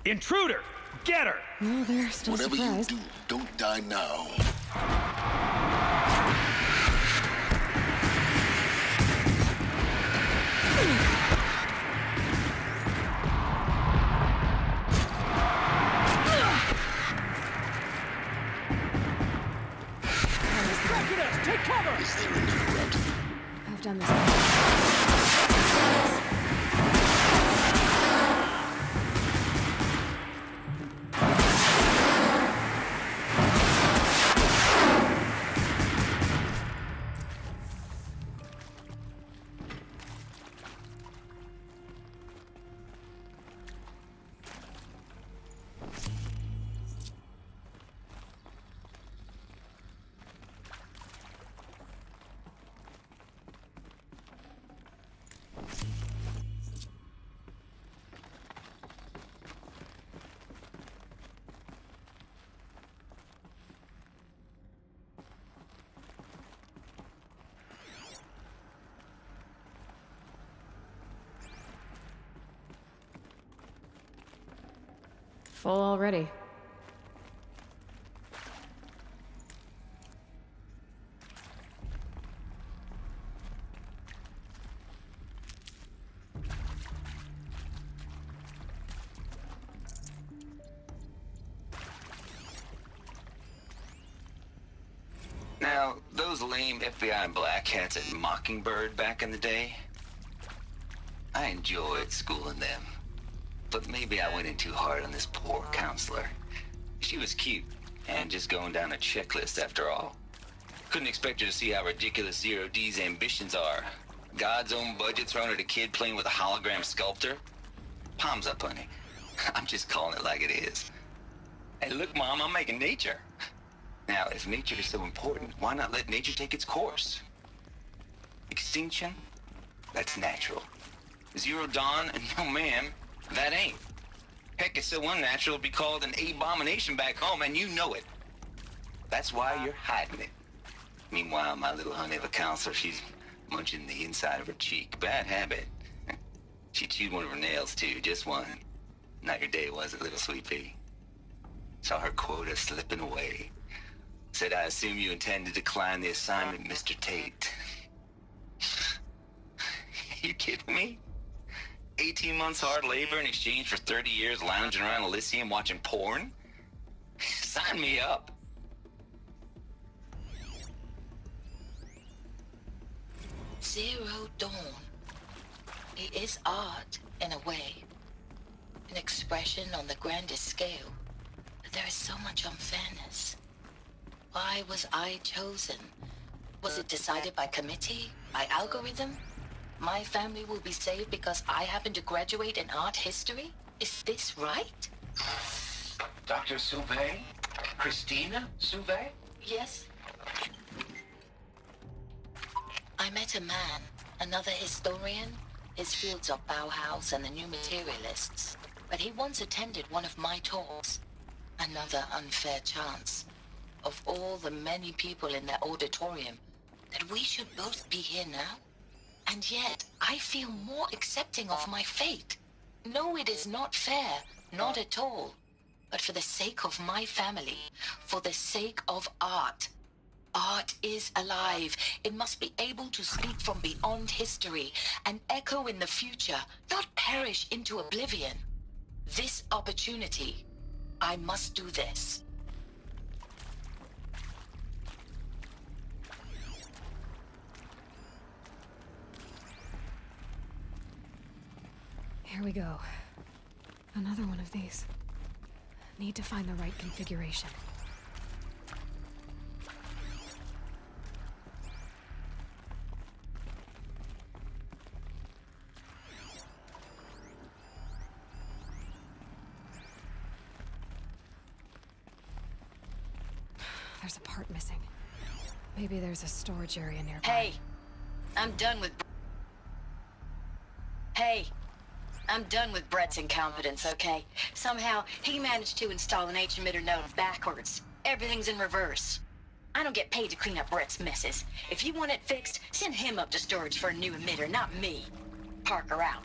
Intruder! Get her! No, they're still Whatever surprised. you do, don't die now. Take cover! Is there another route? I've done this. Full already. Now, those lame FBI black hats at Mockingbird back in the day, I enjoyed schooling them. But maybe I went in too hard on this poor counselor. She was cute, and just going down a checklist after all. Couldn't expect her to see how ridiculous Zero D's ambitions are. God's own budget thrown at a kid playing with a hologram sculptor? Palms up, honey. I'm just calling it like it is. Hey, look, Mom, I'm making nature. Now, if nature is so important, why not let nature take its course? Extinction? That's natural. Zero Dawn? No, ma'am. That ain't. Heck, it's so unnatural to be called an abomination back home, and you know it. That's why you're hiding it. Meanwhile, my little honey of a counselor, she's munching the inside of her cheek. Bad habit. She chewed one of her nails, too. Just one. Not your day, was it, little sweet pea? Saw her quota slipping away. Said, I assume you intend to decline the assignment, Mr. Tate. You kidding me? 18 months hard labor in exchange for 30 years lounging around Elysium watching porn? Sign me up. Zero Dawn. It is art, in a way. An expression on the grandest scale. But there is so much unfairness. Why was I chosen? Was it decided by committee? By algorithm? My family will be saved because I happen to graduate in art history? Is this right? Dr. Sauvé? Christina Sauvé? Yes. I met a man, another historian. His fields are Bauhaus and the New Materialists. But he once attended one of my talks. Another unfair chance. Of all the many people in that auditorium, that we should both be here now? And yet, I feel more accepting of my fate. No, it is not fair. Not at all. But for the sake of my family, for the sake of art. Art is alive. It must be able to speak from beyond history and echo in the future, not perish into oblivion. This opportunity, I must do this. Here we go. Another one of these. Need to find the right configuration. There's a part missing. Maybe there's a storage area nearby. Hey, I'm done with Brett's incompetence, okay? Somehow, he managed to install an H-emitter node backwards. Everything's in reverse. I don't get paid to clean up Brett's messes. If you want it fixed, send him up to storage for a new emitter, not me. Parker out.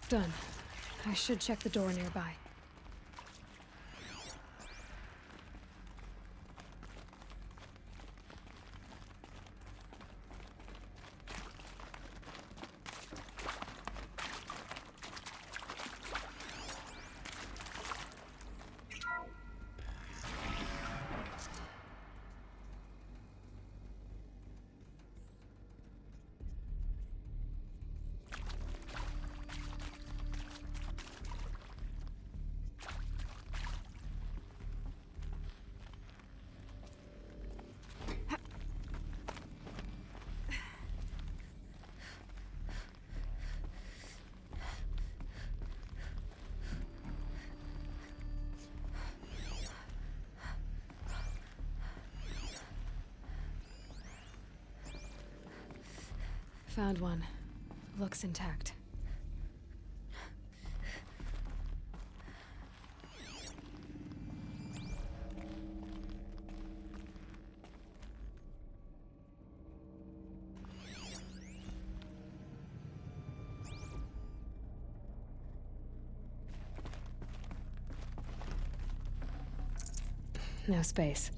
Done. I should check the door nearby. Found one. Looks intact. No space.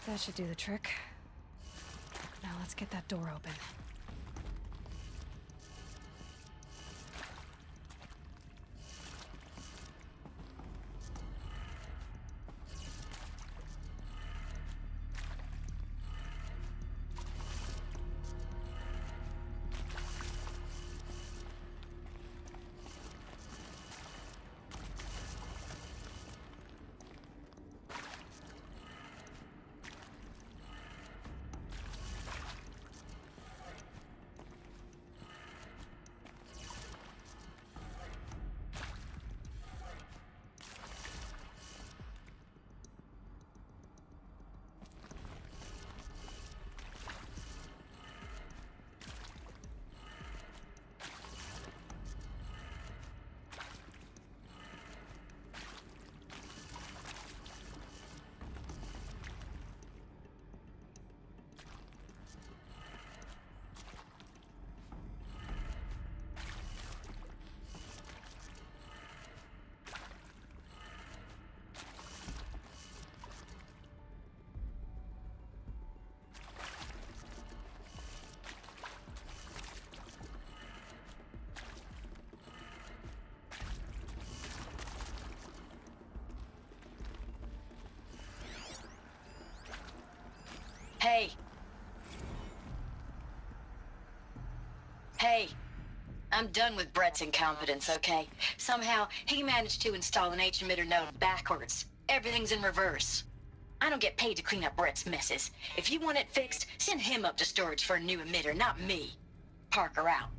That should do the trick. Now let's get that door open. Hey. Hey. I'm done with Brett's incompetence, okay? Somehow, he managed to install an H-emitter node backwards. Everything's in reverse. I don't get paid to clean up Brett's messes. If you want it fixed, send him up to storage for a new emitter, not me. Parker out.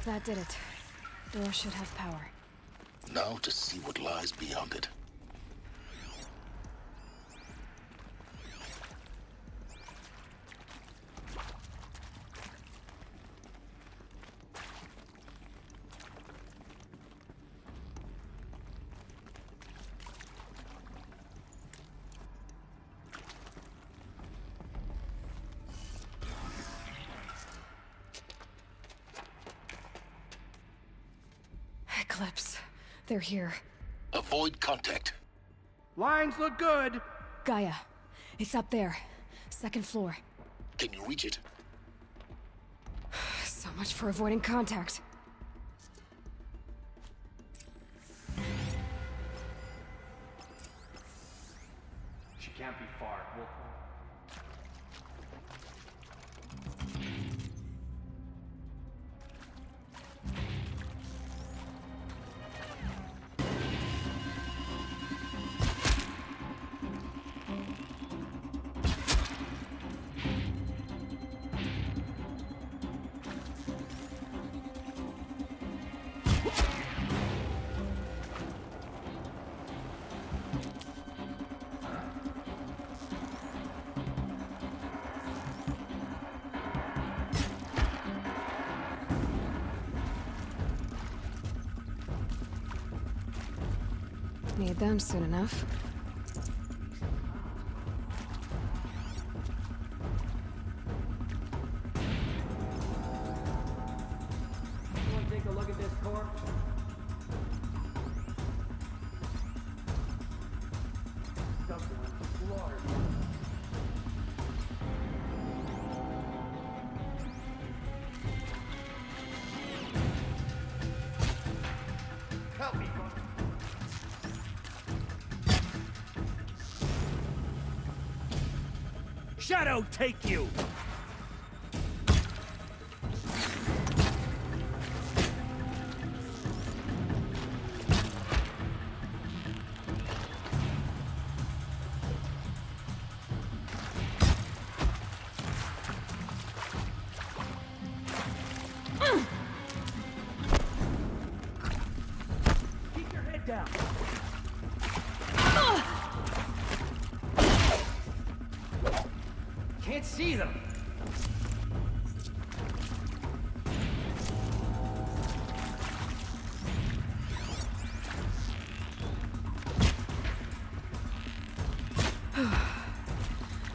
That did it. Door should have power. Now to see what lies beyond it. Eclipse. They're here. Avoid contact. Lines look good. Gaia. It's up there. Second floor. Can you reach it? So much for avoiding contact. She can't be far. Need them soon enough. Anyone take a look at this corpse? Slaughtered. Help me, brother. Shadow take you! Keep your head down. Can't see them.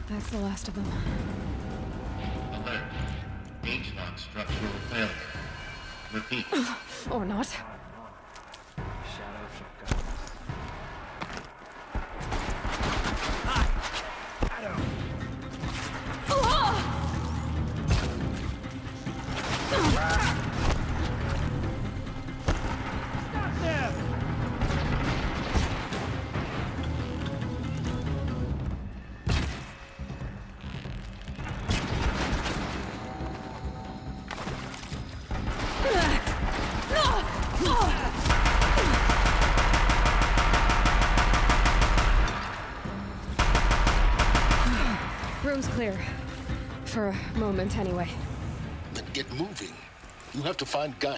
That's the last of them. Alert. Gauge lock structural failure. Repeat. Or not. Shadow shotgun. Stop them! Room's clear. For a moment, anyway. Then get moving. You have to find Gaia.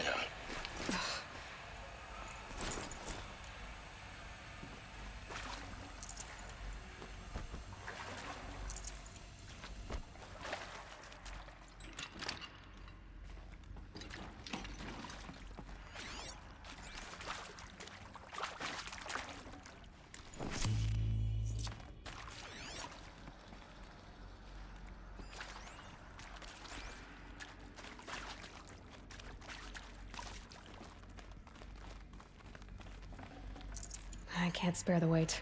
I can't spare the weight.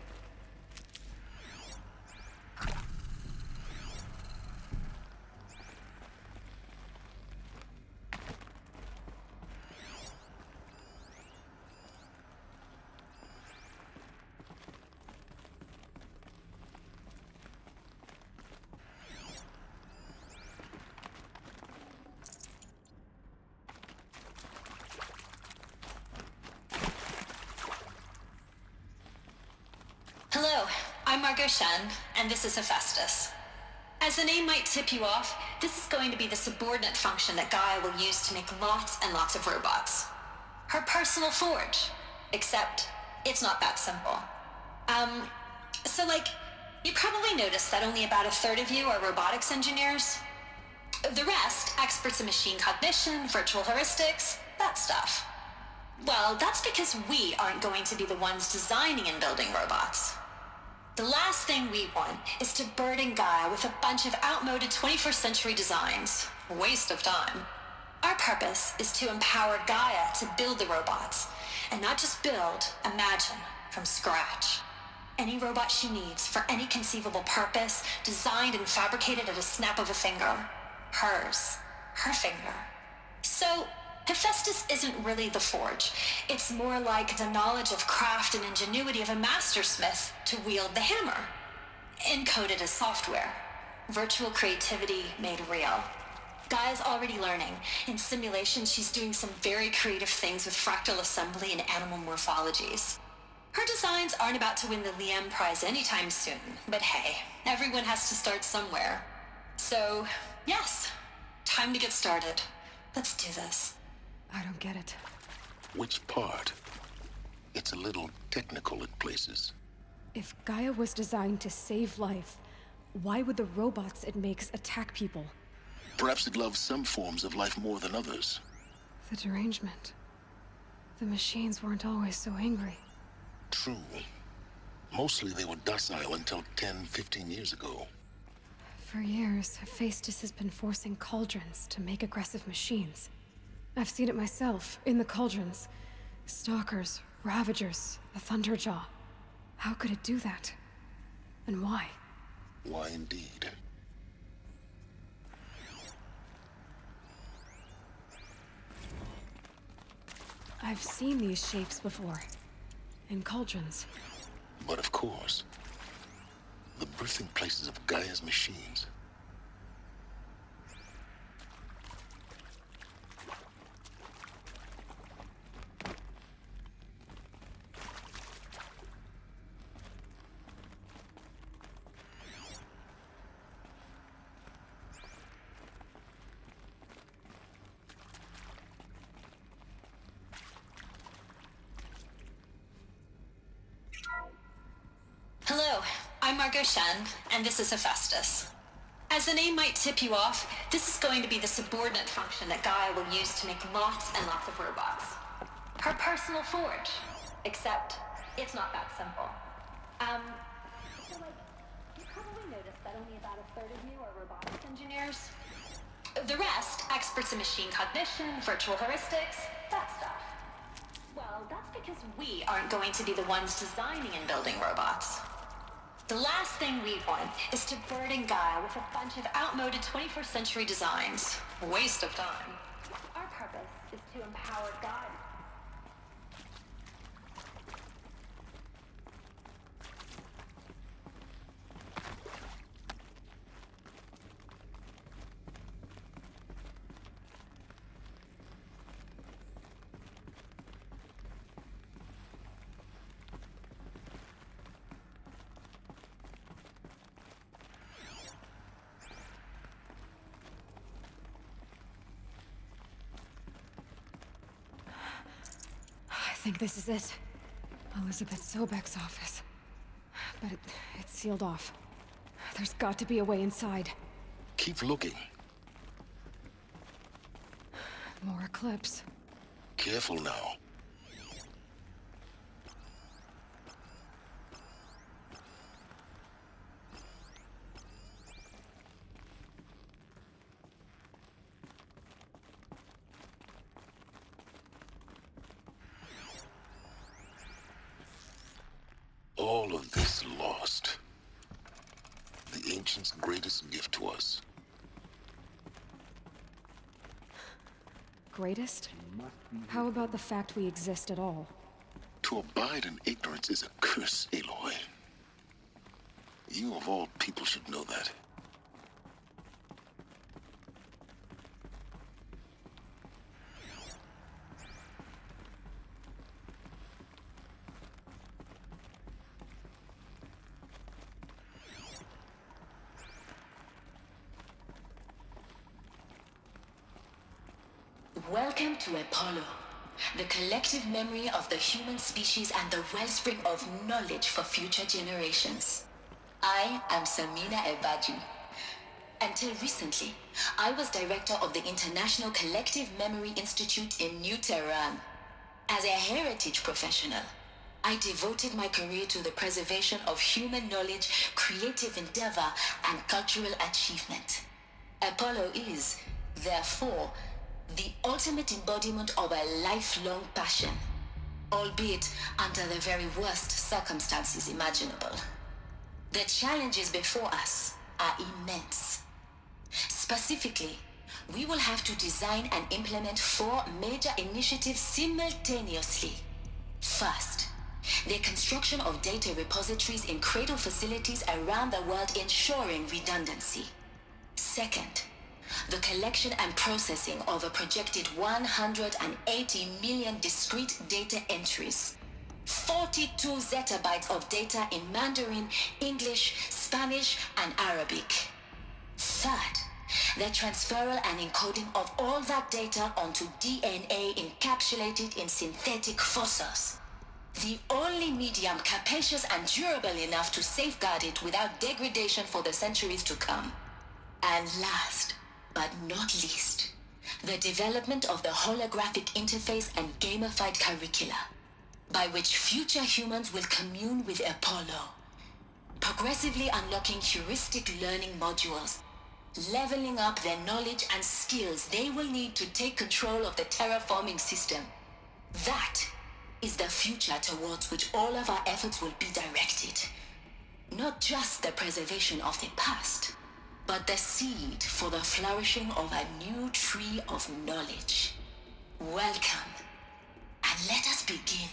Hello, I'm Margot Shen, and this is Hephaestus. As the name might tip you off, this is going to be the subordinate function that Gaia will use to make lots and lots of robots. Her personal forge. Except, it's not that simple. So you probably noticed that only about a third of you are robotics engineers. The rest, experts in machine cognition, virtual heuristics, that stuff. Well, that's because we aren't going to be the ones designing and building robots. The last thing we want is to burden Gaia with a bunch of outmoded 21st century designs. Waste of time. Our purpose is to empower Gaia to build the robots, and not just build, imagine, from scratch. Any robot she needs for any conceivable purpose, designed and fabricated at a snap of a finger. Hers. Her finger. So, Hephaestus isn't really the forge. It's more like the knowledge of craft and ingenuity of a mastersmith to wield the hammer. Encoded as software. Virtual creativity made real. Gaia's already learning. In simulation, she's doing some very creative things with fractal assembly and animal morphologies. Her designs aren't about to win the Liam Prize anytime soon, but hey, everyone has to start somewhere. So, yes, time to get started. Let's do this. I don't get it. Which part? It's a little technical in places. If Gaia was designed to save life, why would the robots it makes attack people? Perhaps it loves some forms of life more than others. The derangement. The machines weren't always so angry. True. Mostly they were docile until 10, 15 years ago. For years, Hephaestus has been forcing cauldrons to make aggressive machines. I've seen it myself, in the cauldrons. Stalkers, Ravagers, the Thunderjaw. How could it do that? And why? Why indeed? I've seen these shapes before. In cauldrons. But of course, the birthing places of Gaia's machines. Hello, I'm Margot Shen, and this is Hephaestus. As the name might tip you off, this is going to be the subordinate function that Gaia will use to make lots and lots of robots. Her personal forge. Except, it's not that simple. You probably noticed that only about a third of you are robotics engineers. The rest, experts in machine cognition, virtual heuristics, that stuff. Well, that's because we aren't going to be the ones designing and building robots. The last thing we want is to burden Gaia with a bunch of outmoded 21st century designs. Waste of time. Our purpose is to empower Gaia. I think this is it. Elizabeth Sobek's office. But it's sealed off. There's got to be a way inside. Keep looking. More Eclipse. Careful now. All of this lost. The Ancients' greatest gift to us. Greatest? How about the fact we exist at all? To abide in ignorance is a curse, Aloy. You of all people should know that. Welcome to Apollo, the collective memory of the human species and the wellspring of knowledge for future generations. I am Samina Ebaji. Until recently, I was director of the International Collective Memory Institute in New Tehran. As a heritage professional, I devoted my career to the preservation of human knowledge, creative endeavor, and cultural achievement. Apollo is, therefore, the ultimate embodiment of a lifelong passion, albeit under the very worst circumstances imaginable. The challenges before us are immense. Specifically, we will have to design and implement 4 major initiatives simultaneously. First, the construction of data repositories in cradle facilities around the world ensuring redundancy. Second, the collection and processing of a projected 180 million discrete data entries. 42 zettabytes of data in Mandarin, English, Spanish, and Arabic. Third, the transferal and encoding of all that data onto DNA encapsulated in synthetic fossils. The only medium capacious and durable enough to safeguard it without degradation for the centuries to come. And last, but not least, the development of the holographic interface and gamified curricula, by which future humans will commune with Apollo, progressively unlocking heuristic learning modules, leveling up their knowledge and skills they will need to take control of the terraforming system. That is the future towards which all of our efforts will be directed. Not just the preservation of the past, but the seed for the flourishing of a new tree of knowledge. Welcome, and let us begin.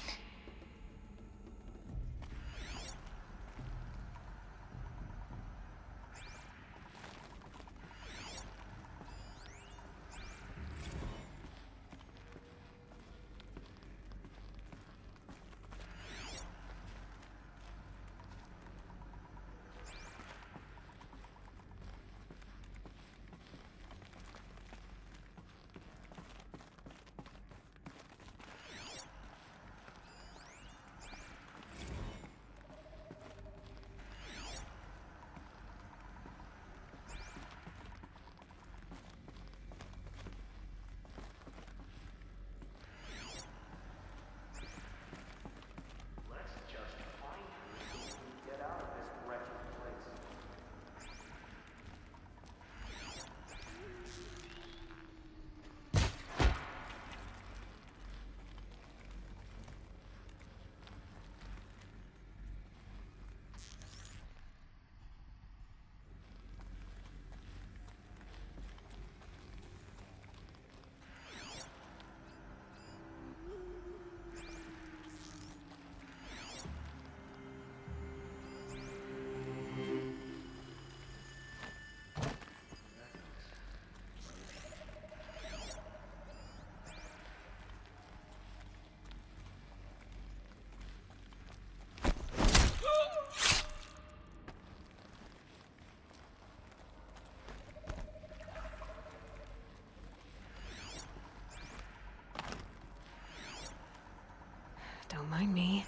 Don't mind me.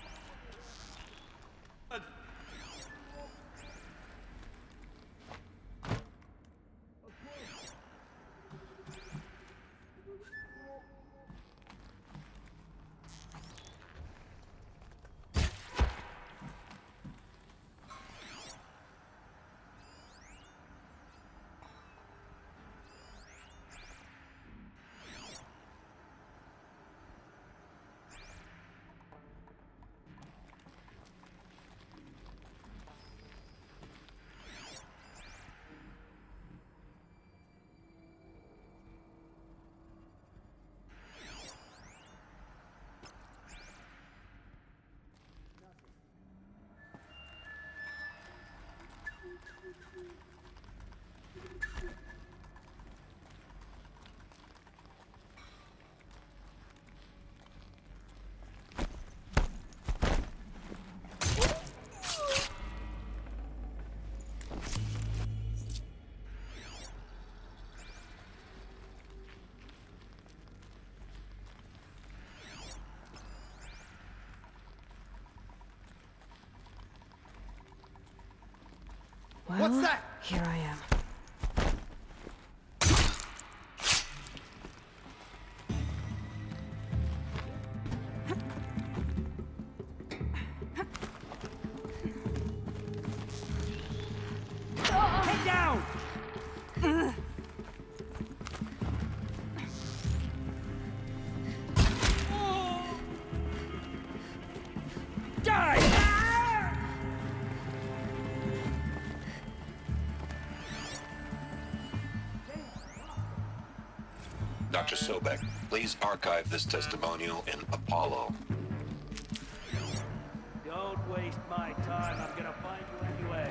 What's that? Here I am. Head down! Die! Dr. Sobek, please archive this testimonial in Apollo. Don't waste my time. I'm gonna find you anyway.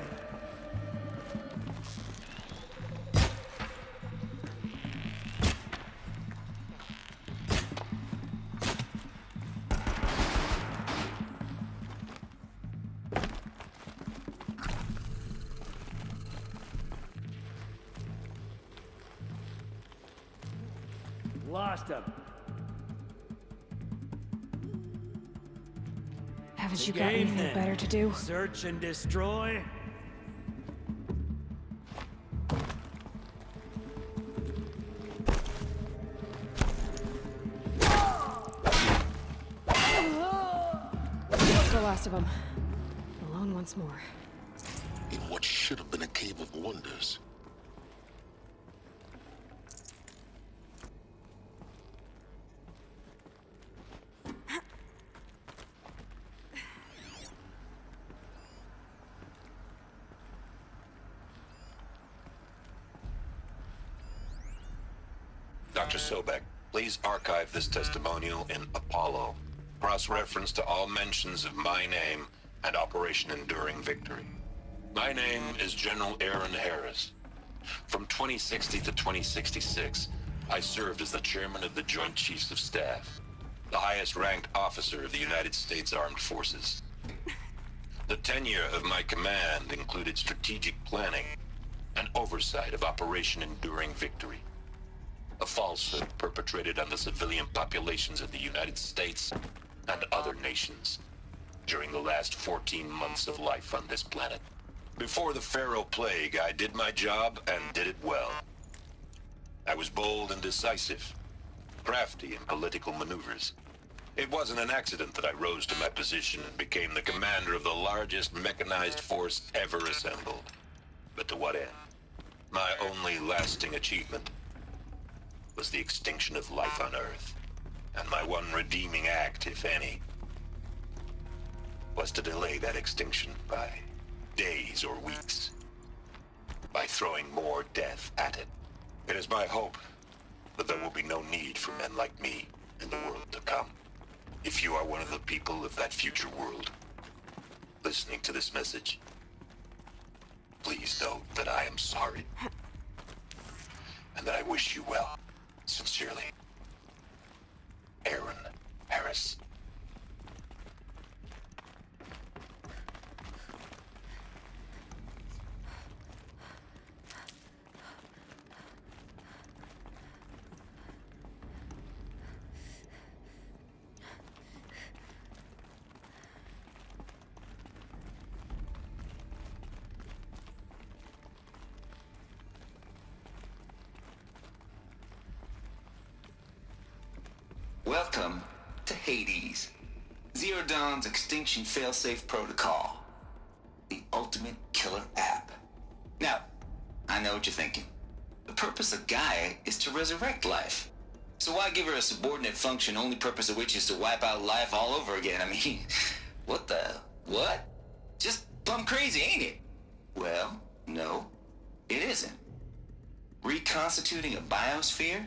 Lost him. Haven't The you got game, anything then. better to do? Search and destroy? The last of them. Alone once more. In what should have been a cave of wonders. Dr. Sobek, please archive this testimonial in Apollo. Cross-reference to all mentions of my name and Operation Enduring Victory. My name is General Aaron Harris. From 2060 to 2066, I served as the chairman of the Joint Chiefs of Staff, the highest-ranked officer of the United States Armed Forces. The tenure of my command included strategic planning and oversight of Operation Enduring Victory, a falsehood perpetrated on the civilian populations of the United States and other nations during the last 14 months of life on this planet. Before the Pharaoh Plague, I did my job and did it well. I was bold and decisive, crafty in political maneuvers. It wasn't an accident that I rose to my position and became the commander of the largest mechanized force ever assembled. But to what end? My only lasting achievement was the extinction of life on Earth. And my one redeeming act, if any, was to delay that extinction by days or weeks, by throwing more death at it. It is my hope that there will be no need for men like me in the world to come. If you are one of the people of that future world listening to this message, please know that I am sorry and that I wish you well. Sincerely, Aaron Harris. Welcome to Hades, Zero Dawn's Extinction Failsafe Protocol, the ultimate killer app. Now, I know what you're thinking. The purpose of Gaia is to resurrect life. So why give her a subordinate function, only purpose of which is to wipe out life all over again? I mean, what? Just plumb crazy, ain't it? Well, no, it isn't. Reconstituting a biosphere?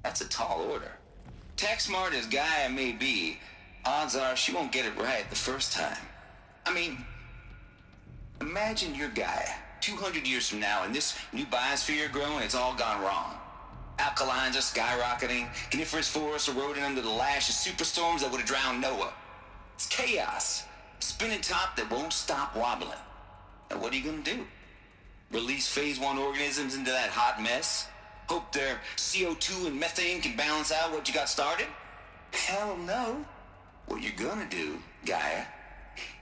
That's a tall order. Tech smart as Gaia may be, odds are she won't get it right the first time. I mean, imagine you're Gaia, 200 years from now, and this new biosphere growing, it's all gone wrong. Alkalines are skyrocketing, coniferous forests eroding under the lash of superstorms that would have drowned Noah. It's chaos, spinning top that won't stop wobbling. And what are you gonna do? Release phase 1 organisms into that hot mess? Hope their CO2 and methane can balance out what you got started? Hell no. What you're gonna do, Gaia,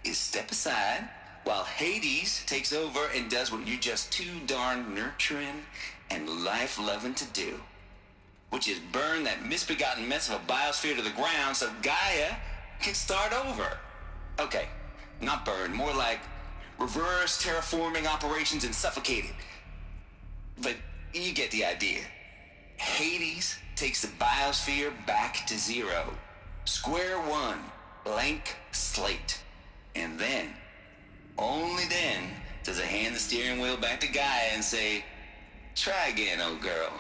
is step aside, while Hades takes over and does what you're just too darn nurturing and life-loving to do, which is burn that misbegotten mess of a biosphere to the ground so Gaia can start over. Okay, not burn, more like reverse terraforming operations and suffocate it. But you get the idea. Hades takes the biosphere back to zero. Square one, blank slate. And then, only then, does it hand the steering wheel back to Gaia and say, try again, old girl.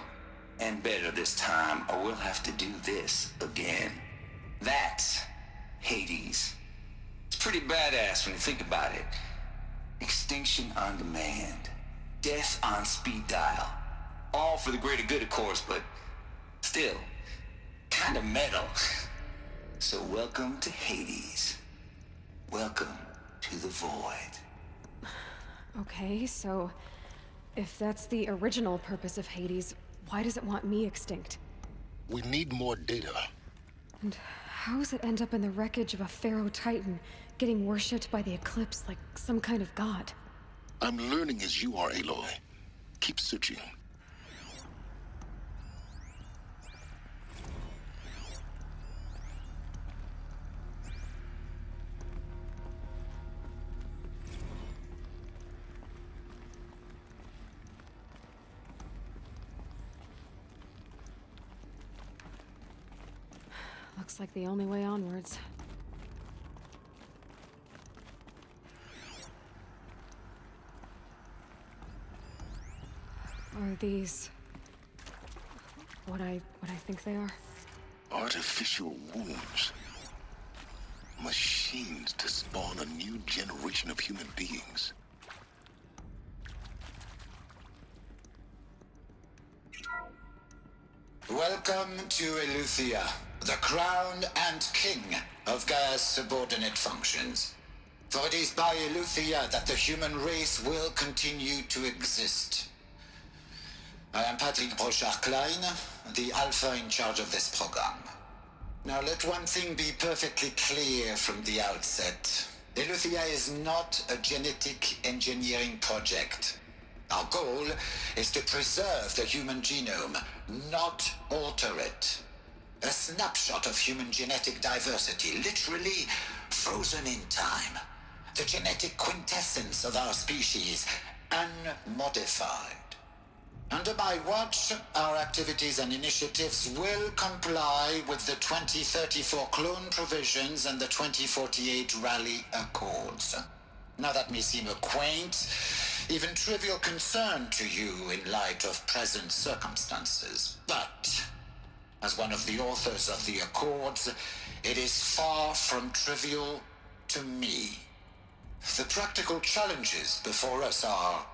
And better this time, or we'll have to do this again. That's Hades. It's pretty badass when you think about it. Extinction on demand. Death on speed dial. All for the greater good, of course, but still, kind of metal. So welcome to Hades. Welcome to the void. Okay, so if that's the original purpose of Hades, why does it want me extinct? We need more data. And how does it end up in the wreckage of a Pharaoh Titan, getting worshipped by the Eclipse like some kind of god? I'm learning as you are, Aloy. Keep searching. Looks like the only way onwards. Are these what I think they are? Artificial wombs. Machines to spawn a new generation of human beings. Welcome to Eleuthia, the crown and king of Gaia's subordinate functions. For it is by Eleuthia that the human race will continue to exist. I am Patrick Brochard-Klein, the Alpha in charge of this program. Now let one thing be perfectly clear from the outset. Eleuthia is not a genetic engineering project. Our goal is to preserve the human genome, not alter it. A snapshot of human genetic diversity, literally frozen in time. The genetic quintessence of our species, unmodified. Under my watch, our activities and initiatives will comply with the 2034 clone provisions and the 2048 Raleigh Accords. Now that may seem a quaint, even trivial concern to you in light of present circumstances. But, as one of the authors of the Accords, it is far from trivial to me. The practical challenges before us are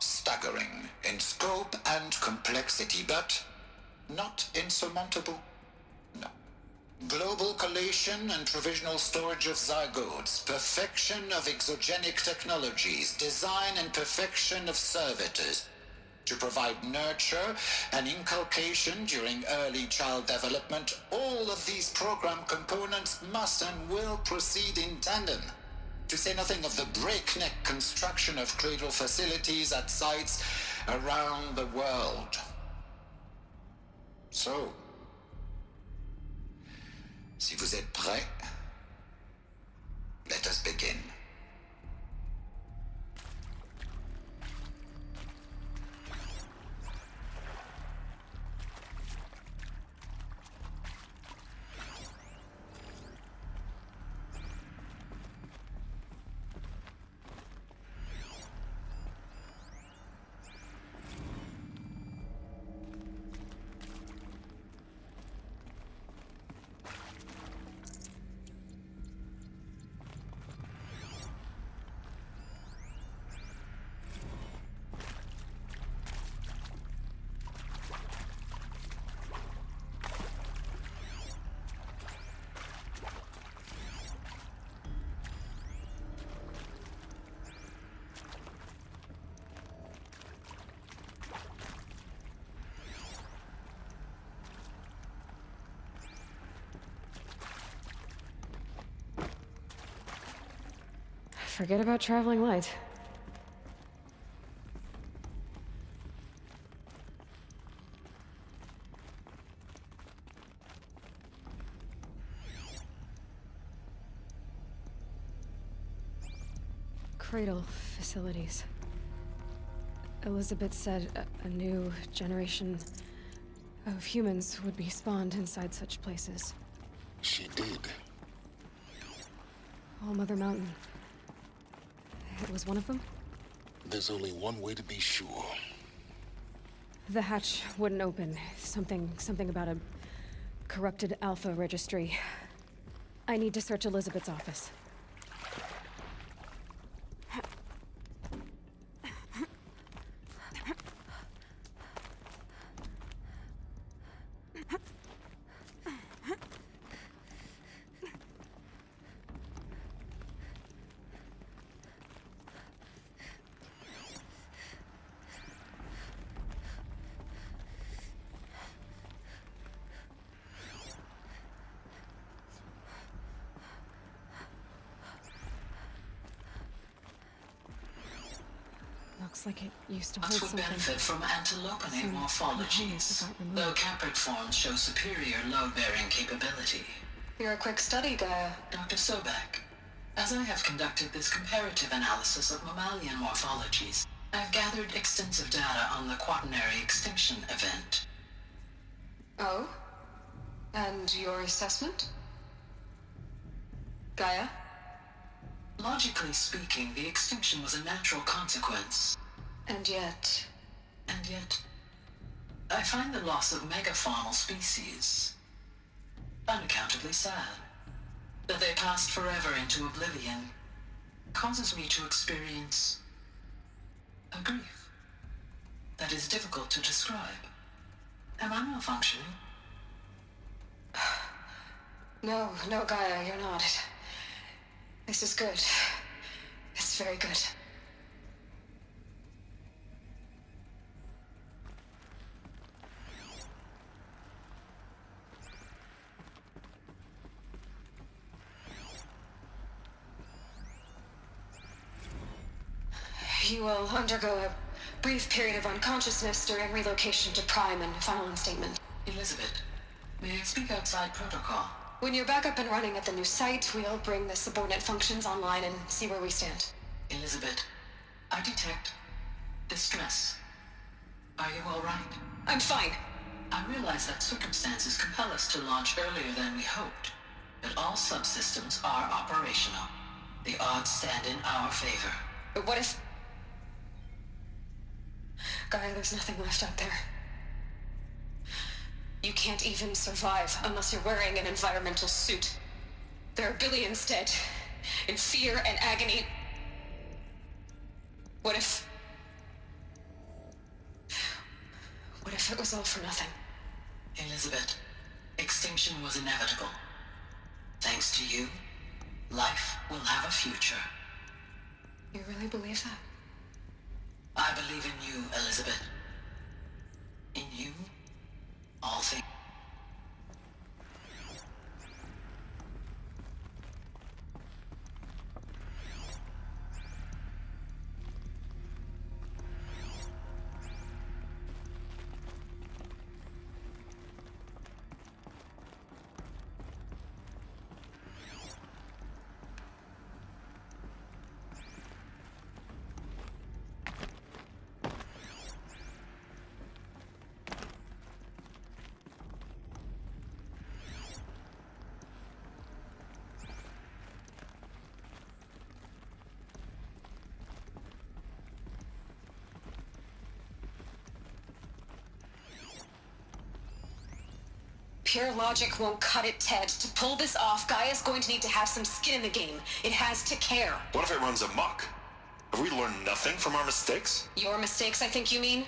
staggering in scope and complexity, but not insurmountable. No. Global collation and provisional storage of zygotes, perfection of exogenic technologies, design and perfection of servitors to provide nurture and inculcation during early child development. All of these program components must and will proceed in tandem, to say nothing of the breakneck construction of cradle facilities at sites around the world. So, si vous êtes prêts, let us begin. Forget about traveling light. Cradle facilities. Elizabeth said a new generation of humans would be spawned inside such places. She did. All Mother Mountain. It was one of them? There's only one way to be sure. The hatch wouldn't open. Something about a corrupted Alpha registry. I need to search Elizabeth's office. Looks like it used to hold Us would something. benefit from antilopinate Some morphologies, components got removed. though caprid forms show superior load-bearing capability. You're a quick study, Gaia. Dr. Sobek, as I have conducted this comparative analysis of mammalian morphologies, I've gathered extensive data on the quaternary extinction event. Oh? And your assessment? Gaia? Logically speaking, the extinction was a natural consequence. And yet... And yet, I find the loss of megafaunal species unaccountably sad. That they passed forever into oblivion causes me to experience a grief that is difficult to describe. Am I malfunctioning? No, Gaia, you're not. This is good. It's very good. You will undergo a brief period of unconsciousness during relocation to Prime and final instatement. Elizabeth, may I speak outside protocol? When you're back up and running at the new site, we'll bring the subordinate functions online and see where we stand. Elizabeth, I detect distress. Are you all right? I'm fine. I realize that circumstances compel us to launch earlier than we hoped, but all subsystems are operational. The odds stand in our favor. But what if... Gaia, there's nothing left out there. You can't even survive unless you're wearing an environmental suit. There are billions dead, in fear and agony. What if it was all for nothing? Elizabeth, extinction was inevitable. Thanks to you, life will have a future. You really believe that? I believe in you, Elizabeth. In you, all things. Pure logic won't cut it, Ted. To pull this off, Gaia's going to need to have some skin in the game. It has to care. What if it runs amok? Have we learned nothing from our mistakes? Your mistakes, I think you mean?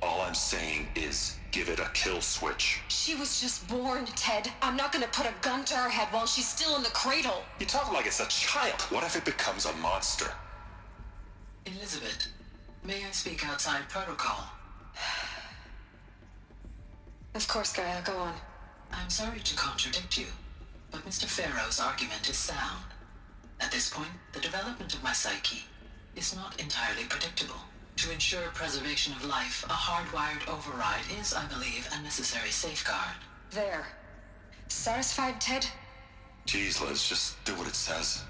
All I'm saying is give it a kill switch. She was just born, Ted. I'm not gonna put a gun to her head while she's still in the cradle. You talk like it's a child. What if it becomes a monster? Elizabeth, may I speak outside protocol? Of course, Gaia, go on. I'm sorry to contradict you, but Mr. Farrow's argument is sound. At this point, the development of my psyche is not entirely predictable. To ensure preservation of life, a hardwired override is, I believe, a necessary safeguard. There. Satisfied, Ted? Jeez, Liz, just do what it says.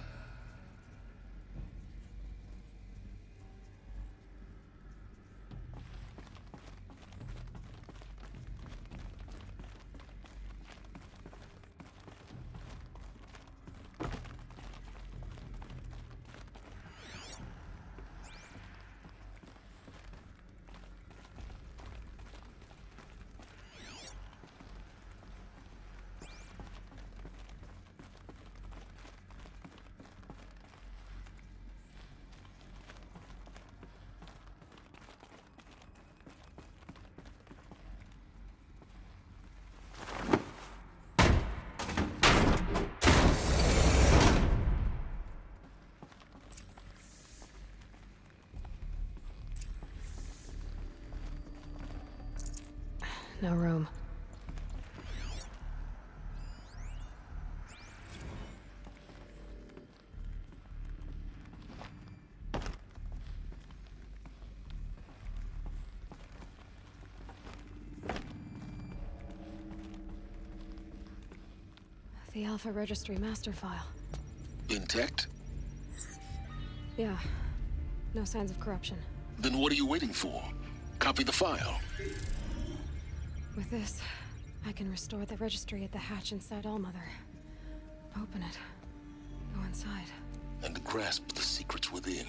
No room. The Alpha Registry master file. Intact? Yeah. No signs of corruption. Then what are you waiting for? Copy the file. With this, I can restore the registry at the hatch inside Allmother. Open it. Go inside. And grasp the secrets within.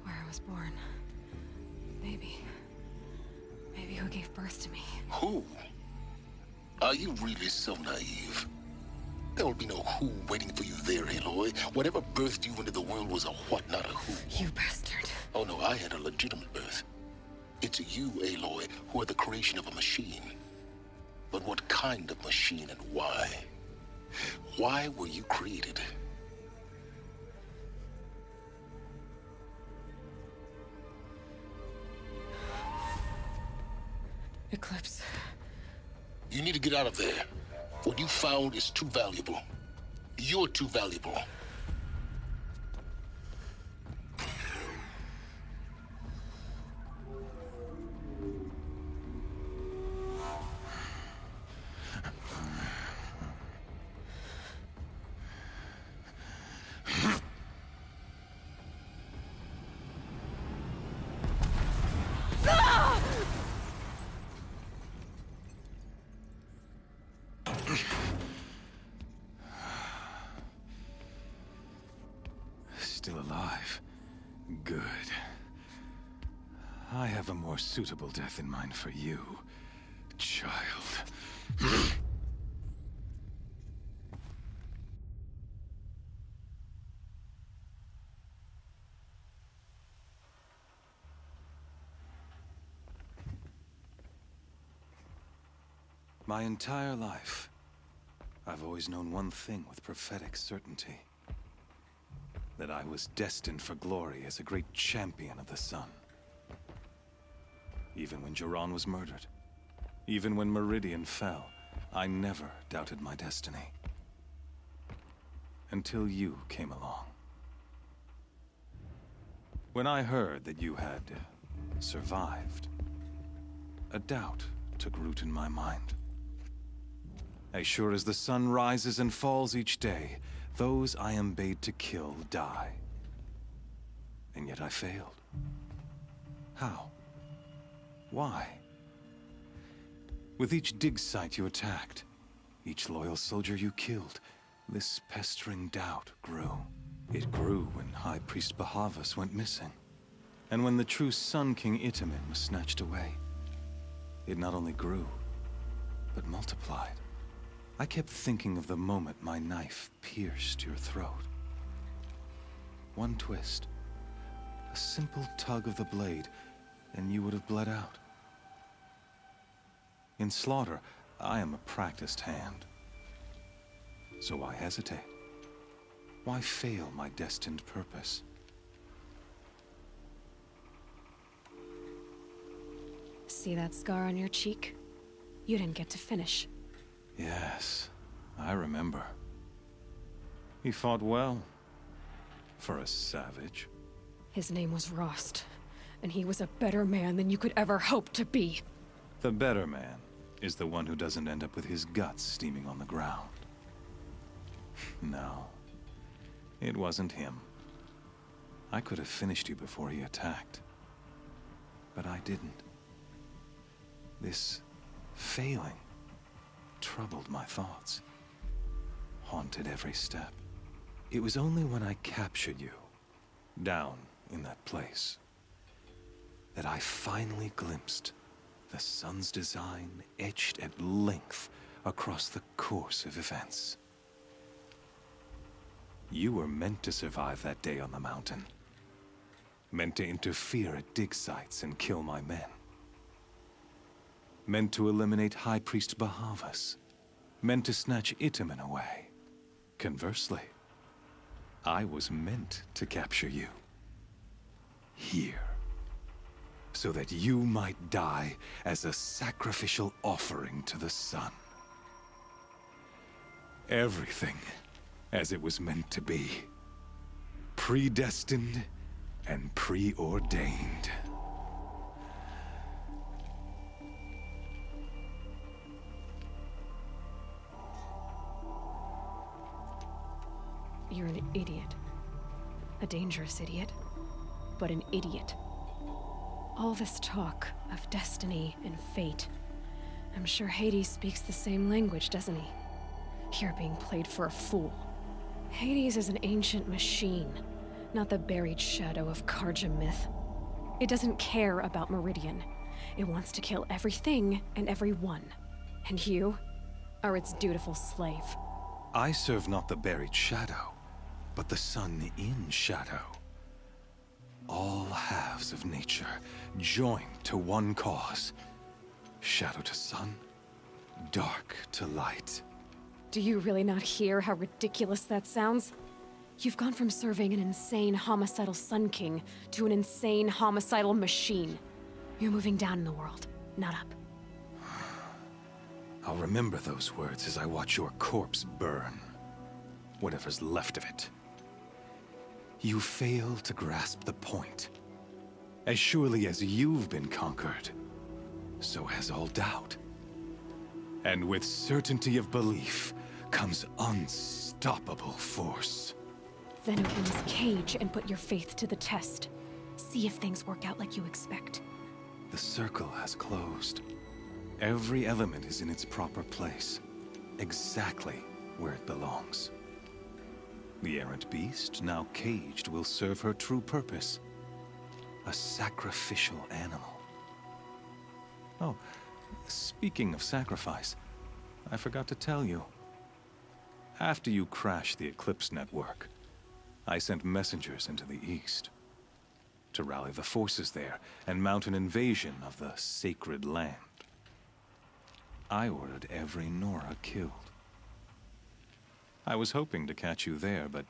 Where I was born. Maybe who gave birth to me. Who? Are you really so naive? There will be no who waiting for you there, Aloy. Whatever birthed you into the world was a what, not a who. You bastard. Oh no, I had a legitimate birth. It's you, Aloy, who are the creation of a machine. But what kind of machine and why? Why were you created? Eclipse. You need to get out of there. What you found is too valuable. You're too valuable. Still alive. Good. I have a more suitable death in mind for you, child. My entire life, I've always known one thing with prophetic certainty. That I was destined for glory as a great champion of the sun. Even when Jiran was murdered, even when Meridian fell, I never doubted my destiny. Until you came along. When I heard that you had survived, a doubt took root in my mind. As sure as the sun rises and falls each day, those I am bade to kill die. And yet I failed. How? Why? With each dig site you attacked, each loyal soldier you killed, this pestering doubt grew. It grew when High Priest Bahavas went missing. And when the true Sun King Itamen was snatched away. It not only grew, but multiplied. I kept thinking of the moment my knife pierced your throat. One twist, a simple tug of the blade, and you would have bled out. In slaughter, I am a practiced hand. So why hesitate? Why fail my destined purpose? See that scar on your cheek? You didn't get to finish. Yes, I remember. He fought well, for a savage. His name was Rost, and he was a better man than you could ever hope to be. The better man is the one who doesn't end up with his guts steaming on the ground. No, it wasn't him. I could have finished you before he attacked. But I didn't. This failing troubled my thoughts, haunted every step. It was only when I captured you, down in that place, that I finally glimpsed the sun's design etched at length across the course of events. You were meant to survive that day on the mountain. Meant to interfere at dig sites and kill my men. Meant to eliminate High Priest Bahavas. Meant to snatch Itamen away. Conversely, I was meant to capture you. Here. So that you might die as a sacrificial offering to the sun. Everything as it was meant to be. Predestined and preordained. You're an idiot. A dangerous idiot, but an idiot. All this talk of destiny and fate. I'm sure Hades speaks the same language, doesn't he? You're being played for a fool. Hades is an ancient machine, not the buried shadow of Karja myth. It doesn't care about Meridian. It wants to kill everything and everyone. And you are its dutiful slave. I serve not the buried shadow, but the sun in shadow. All halves of nature joined to one cause. Shadow to sun, dark to light. Do you really not hear how ridiculous that sounds? You've gone from serving an insane homicidal Sun King to an insane homicidal machine. You're moving down in the world, not up. I'll remember those words as I watch your corpse burn. Whatever's left of it. You fail to grasp the point. As surely as you've been conquered, so has all doubt. And with certainty of belief comes unstoppable force. Then open this cage and put your faith to the test. See if things work out like you expect. The circle has closed. Every element is in its proper place, exactly where it belongs. The errant beast, now caged, will serve her true purpose. A sacrificial animal. Oh, speaking of sacrifice, I forgot to tell you. After you crashed the Eclipse network, I sent messengers into the east to rally the forces there and mount an invasion of the sacred land. I ordered every Nora killed. I was hoping to catch you there, but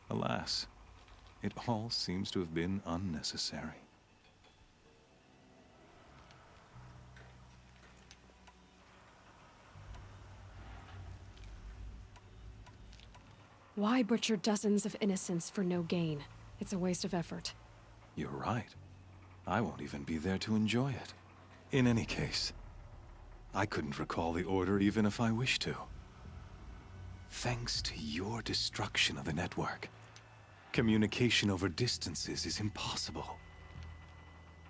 alas, it all seems to have been unnecessary. Why butcher dozens of innocents for no gain? It's a waste of effort. You're right. I won't even be there to enjoy it. In any case, I couldn't recall the order even if I wished to. Thanks to your destruction of the network, communication over distances is impossible.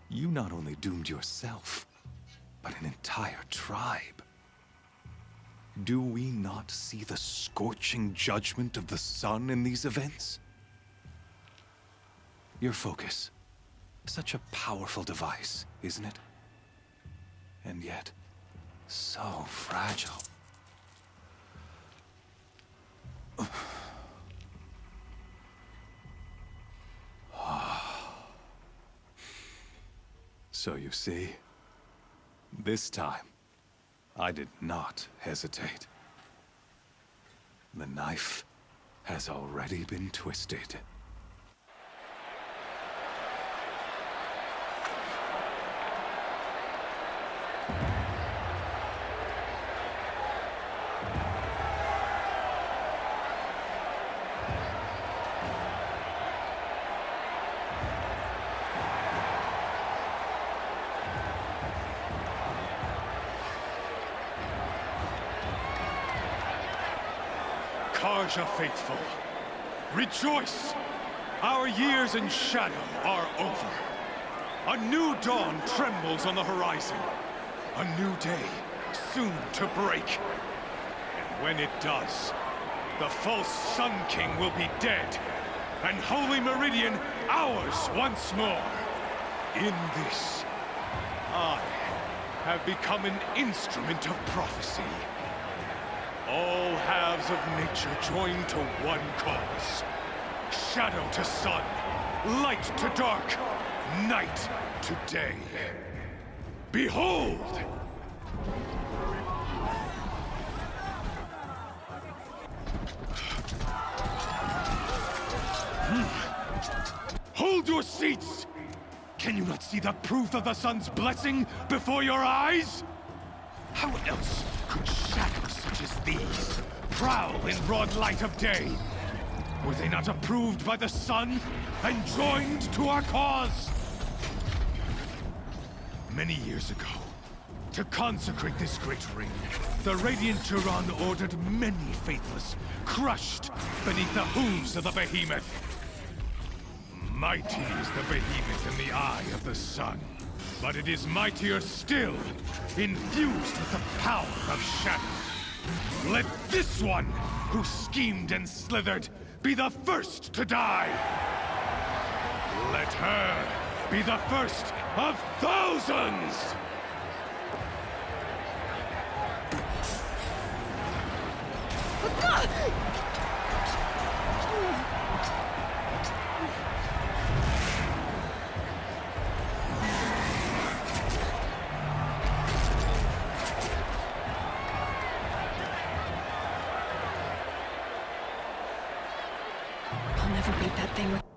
You not only doomed yourself, but an entire tribe. Do we not see the scorching judgment of the sun in these events? Your focus. Such a powerful device, isn't it? And yet, so fragile. So you see, this time, I did not hesitate. The knife has already been twisted. Tarja faithful, rejoice! Our years in shadow are over. A new dawn trembles on the horizon. A new day soon to break. And when it does, the false Sun King will be dead, and Holy Meridian ours once more. In this, I have become an instrument of prophecy. All halves of nature join to one cause. Shadow to sun, light to dark, night to day. Behold! Hold your seats! Can you not see the proof of the sun's blessing before your eyes? How else could shadows such as these prowl in broad light of day? Were they not approved by the sun and joined to our cause? Many years ago, to consecrate this great ring, the Radiant Turan ordered many faithless, crushed beneath the hooves of the behemoth. Mighty is the behemoth in the eye of the sun, but it is mightier still, infused with the power of shadow. Let this one, who schemed and slithered, be the first to die! Let her be the first of thousands! I'll never beat that thing with...